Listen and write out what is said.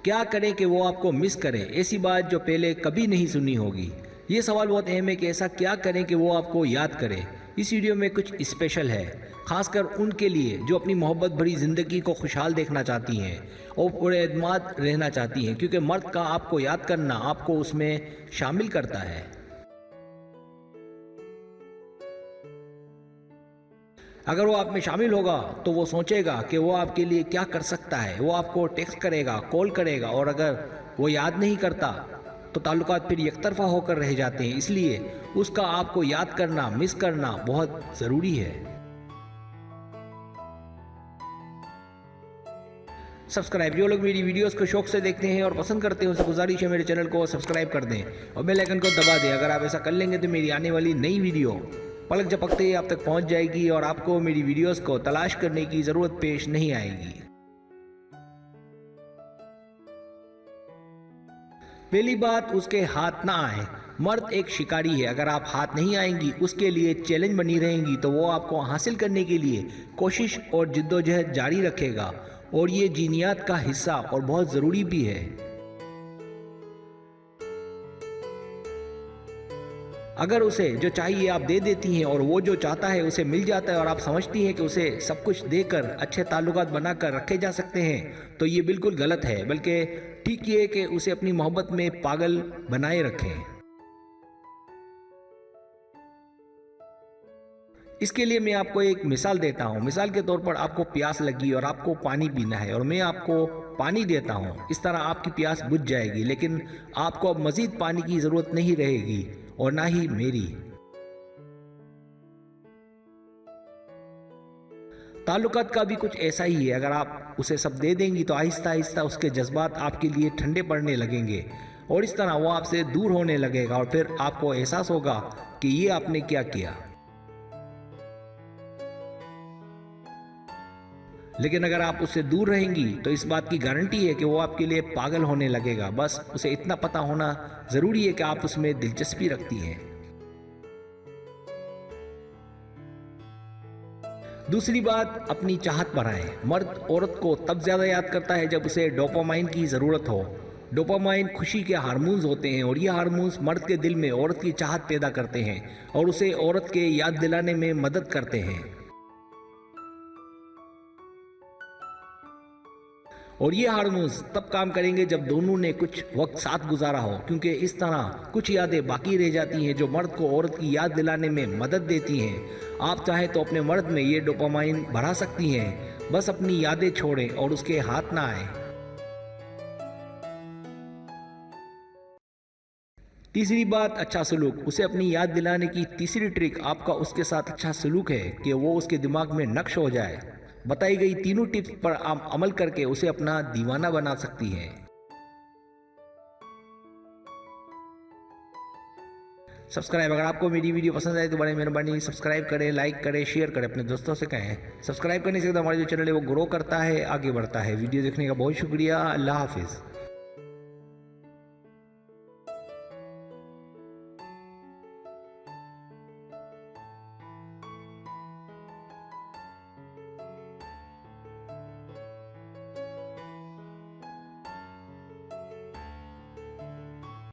क्या करें कि वो आपको मिस करे, ऐसी बात जो पहले कभी नहीं सुनी होगी। ये सवाल बहुत अहम है कि ऐसा क्या करें कि वो आपको याद करे। इस वीडियो में कुछ स्पेशल है, खासकर उनके लिए जो अपनी मोहब्बत भरी ज़िंदगी को खुशहाल देखना चाहती हैं और पूरे एतमाद रहना चाहती हैं, क्योंकि मर्द का आपको याद करना आपको उसमें शामिल करता है। अगर वो आप में शामिल होगा तो वो सोचेगा कि वो आपके लिए क्या कर सकता है। वो आपको टेक्स्ट करेगा, कॉल करेगा, और अगर वो याद नहीं करता तो ताल्लुकात फिर एकतरफा होकर रह जाते हैं। इसलिए उसका आपको याद करना, मिस करना बहुत ज़रूरी है। सब्सक्राइब, जो लोग मेरी वीडियोस को शौक से देखते हैं और पसंद करते हैं उनसे गुजारिश है मेरे चैनल को सब्सक्राइब कर दें और बेल आइकन को दबा दें। अगर आप ऐसा कर लेंगे तो मेरी आने वाली नई वीडियो पलक झपकते ही आप तक पहुंच जाएगी और आपको मेरी वीडियोस को तलाश करने की ज़रूरत पेश नहीं आएगी। पहली बात, उसके हाथ ना आए। मर्द एक शिकारी है, अगर आप हाथ नहीं आएंगी, उसके लिए चैलेंज बनी रहेंगी, तो वो आपको हासिल करने के लिए कोशिश और जिद्दोजहद जारी रखेगा और ये जीनियात का हिस्सा और बहुत ज़रूरी भी है। अगर उसे जो चाहिए आप दे देती हैं और वो जो चाहता है उसे मिल जाता है और आप समझती हैं कि उसे सब कुछ देकर अच्छे ताल्लुकात बनाकर रखे जा सकते हैं, तो ये बिल्कुल गलत है। बल्कि ठीक ये है कि उसे अपनी मोहब्बत में पागल बनाए रखें। इसके लिए मैं आपको एक मिसाल देता हूँ। मिसाल के तौर पर आपको प्यास लगी और आपको पानी पीना है और मैं आपको पानी देता हूँ। इस तरह आपकी प्यास बुझ जाएगी, लेकिन आपको अब मज़ीद पानी की ज़रूरत नहीं रहेगी और ना ही मेरी। ताल्लुकात का भी कुछ ऐसा ही है। अगर आप उसे सब दे देंगी तो आहिस्ता आहिस्ता उसके जज्बात आपके लिए ठंडे पड़ने लगेंगे और इस तरह वो आपसे दूर होने लगेगा और फिर आपको एहसास होगा कि ये आपने क्या किया। लेकिन अगर आप उससे दूर रहेंगी तो इस बात की गारंटी है कि वो आपके लिए पागल होने लगेगा। बस उसे इतना पता होना ज़रूरी है कि आप उसमें दिलचस्पी रखती हैं। दूसरी बात, अपनी चाहत बढ़ाएं। मर्द औरत को तब ज़्यादा याद करता है जब उसे डोपामाइन की ज़रूरत हो। डोपामाइन खुशी के हार्मोन्स होते हैं और ये हार्मोन्स मर्द के दिल में औरत की चाहत पैदा करते हैं और उसे औरत के याद दिलाने में मदद करते हैं। और ये हार्मोन्स तब काम करेंगे जब दोनों ने कुछ वक्त साथ गुजारा हो, क्योंकि इस तरह कुछ यादें बाकी रह जाती हैं जो मर्द को औरत की याद दिलाने में मदद देती हैं। आप चाहें तो अपने मर्द में ये डोपामाइन बढ़ा सकती हैं, बस अपनी यादें छोड़ें और उसके हाथ ना आए। तीसरी बात, अच्छा सलूक। उसे अपनी याद दिलाने की तीसरी ट्रिक आपका उसके साथ अच्छा सलूक है कि वो उसके दिमाग में नक्श हो जाए। बताई गई तीनों टिप्स पर आप अमल करके उसे अपना दीवाना बना सकती हैं। सब्सक्राइब, अगर आपको मेरी वीडियो पसंद आए तो बड़ी मेहरबानी सब्सक्राइब करें, लाइक करें, शेयर करें, अपने दोस्तों से कहें। सब्सक्राइब करने से हमारा जो चैनल है वो ग्रो करता है, आगे बढ़ता है। वीडियो देखने का बहुत शुक्रिया। अल्लाह हाफिज़।